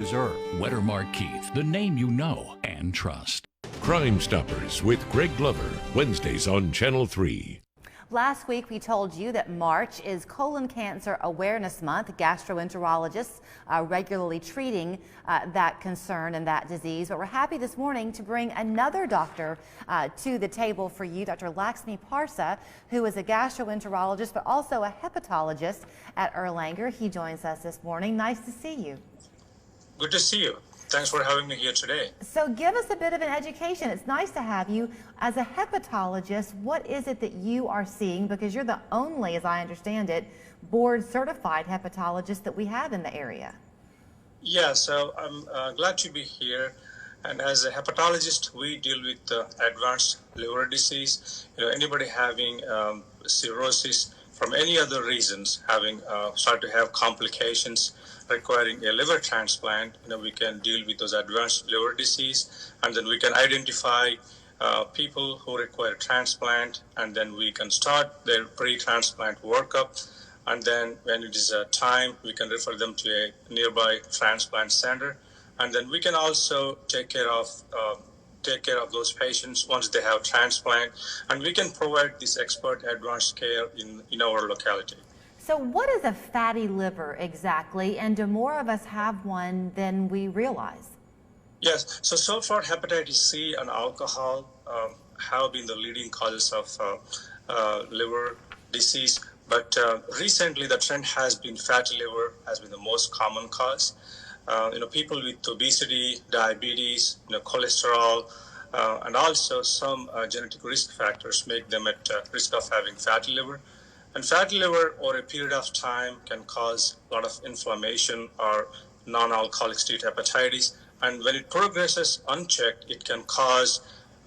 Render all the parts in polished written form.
Deserve. Wettermark Keith, the name you know and trust. Crime Stoppers with Greg Glover, Wednesdays on Channel 3. Last week, we told you that March is Colon Cancer Awareness Month. Gastroenterologists are regularly treating that concern and that disease. But we're happy this morning to bring another doctor to the table for you, Dr. Laxmi Parsa, who is a gastroenterologist, but also a hepatologist at Erlanger. He joins us this morning. Nice to see you. Good to see you. Thanks for having me here today. So give us a bit of an education. It's nice to have you. As a hepatologist, what is it that you are seeing? Because you're the only, as I understand it, board-certified hepatologist that we have in the area. Yeah, so I'm glad to be here. And as a hepatologist, we deal with advanced liver disease. Anybody having cirrhosis from any other reasons, having start to have complications requiring a liver transplant, we can deal with those advanced liver disease, and then we can identify people who require transplant, and then we can start their pre-transplant workup, and then when it is time, we can refer them to a nearby transplant center, and then we can also take care of those patients once they have transplant, and we can provide this expert advanced care in our locality. So what is a fatty liver exactly, and do more of us have one than we realize? Yes, so far hepatitis C and alcohol have been the leading causes of liver disease, but recently the trend has been fatty liver has been the most common cause. People with obesity, diabetes, cholesterol, and also some genetic risk factors make them at risk of having fatty liver. And fatty liver over a period of time can cause a lot of inflammation or non-alcoholic steatohepatitis. And when it progresses unchecked, it can cause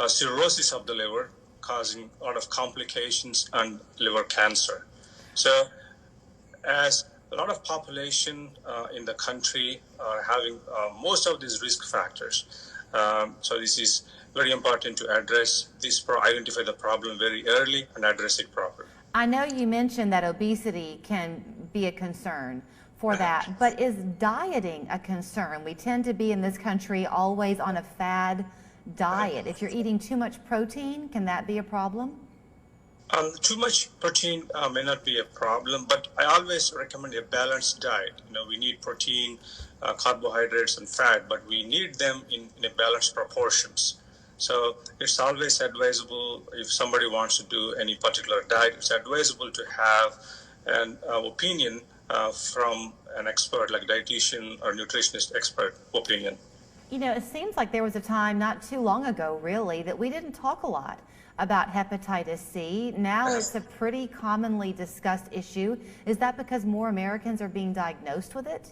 cirrhosis of the liver, causing a lot of complications and liver cancer. So as a lot of population in the country are having most of these risk factors, so this is very important to address this, identify the problem very early and address it properly. I know you mentioned that obesity can be a concern for that, but is dieting a concern? We tend to be in this country always on a fad diet. If you're eating too much protein, can that be a problem? Too much protein may not be a problem, but I always recommend a balanced diet. We need protein, carbohydrates, and fat, but we need them in a balanced proportions. So it's always advisable, if somebody wants to do any particular diet, it's advisable to have an opinion from an expert, like dietitian or nutritionist expert opinion. It seems like there was a time not too long ago, really, that we didn't talk a lot about hepatitis C. Now it's a pretty commonly discussed issue. Is that because more Americans are being diagnosed with it?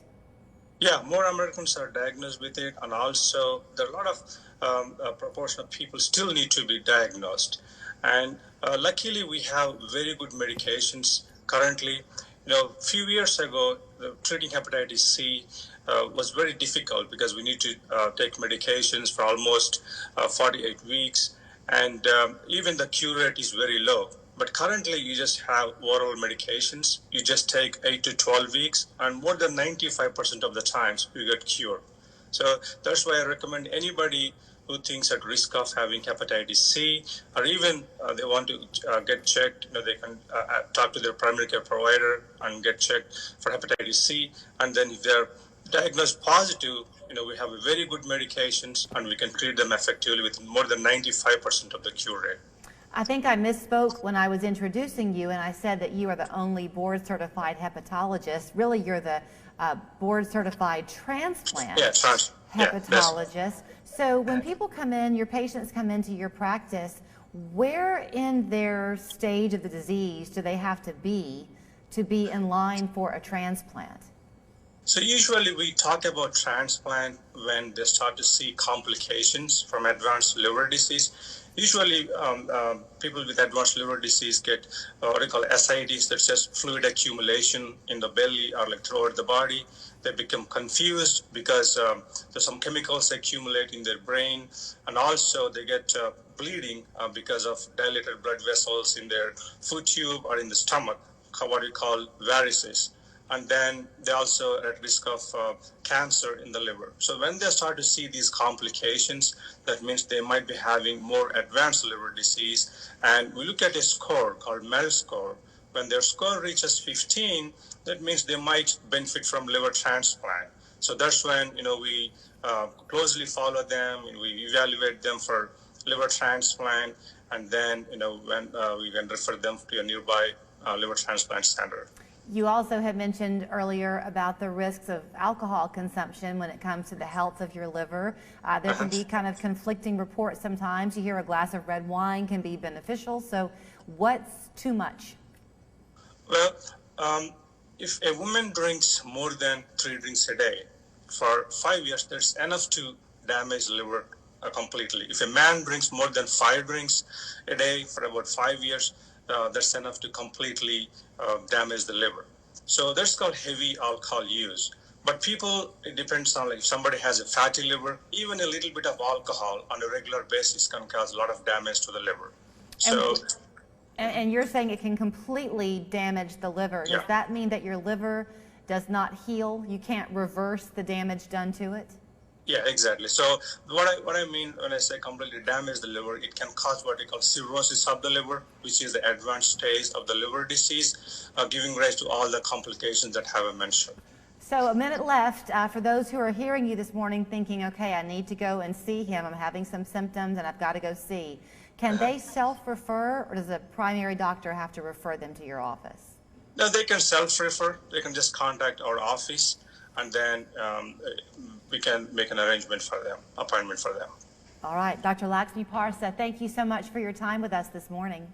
Yeah, more Americans are diagnosed with it, and also there are a lot of proportion of people still need to be diagnosed. And luckily, we have very good medications currently. A few years ago, treating hepatitis C was very difficult because we need to take medications for almost 48 weeks, and even the cure rate is very low. But currently, you just have oral medications. You just take 8 to 12 weeks, and more than 95% of the times, you get cured. So that's why I recommend anybody who thinks at risk of having hepatitis C, or even they want to get checked, they can talk to their primary care provider and get checked for hepatitis C. And then if they're diagnosed positive, we have very good medications, and we can treat them effectively with more than 95% of the cure rate. I think I misspoke when I was introducing you, and I said that you are the only board-certified hepatologist. Really, you're the board-certified transplant hepatologist. Yes. So when people come in, your patients come into your practice, where in their stage of the disease do they have to be in line for a transplant? So usually we talk about transplant when they start to see complications from advanced liver disease. Usually, people with advanced liver disease get what we call ascites, that's just fluid accumulation in the belly or like throughout the body. They become confused because there's some chemicals accumulate in their brain, and also they get bleeding because of dilated blood vessels in their food tube or in the stomach, what we call varices. and then they also are at risk of cancer in the liver. So when they start to see these complications, that means they might be having more advanced liver disease. And we look at a score called MEL score. When their score reaches 15, that means they might benefit from liver transplant. So that's when we closely follow them, we evaluate them for liver transplant, and then when we can refer them to a nearby liver transplant center. You also had mentioned earlier about the risks of alcohol consumption when it comes to the health of your liver. There can be kind of conflicting reports sometimes. You hear a glass of red wine can be beneficial. So what's too much? Well, if a woman drinks more than 3 drinks a day for 5 years, that's enough to damage liver completely. If a man drinks more than 5 drinks a day for about 5 years, that's enough to completely damage the liver. So that's called heavy alcohol use. But people, it depends on, like, if somebody has a fatty liver, even a little bit of alcohol on a regular basis can cause a lot of damage to the liver. So. And you're saying it can completely damage the liver. Does that mean that your liver does not heal? You can't reverse the damage done to it? Yeah, exactly. So what I mean when I say completely damage the liver, it can cause what we call cirrhosis of the liver, which is the advanced stage of the liver disease, giving rise to all the complications that I have mentioned. So a minute left. For those who are hearing you this morning thinking, okay, I need to go and see him. I'm having some symptoms and I've got to go see. Can they self-refer, or does a primary doctor have to refer them to your office? No, they can self-refer. They can just contact our office, and then we can make an arrangement for them, appointment for them. All right, Dr. Laxmi Parsa, thank you so much for your time with us this morning.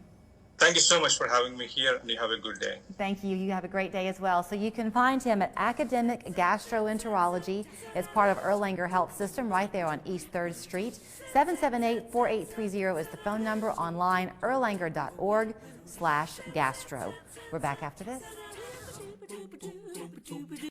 Thank you so much for having me here, and you have a good day. Thank you. You have a great day as well. So you can find him at Academic Gastroenterology. It's part of Erlanger Health System right there on East 3rd Street. 778-4830 is the phone number. Online, erlanger.org/gastro. We're back after this.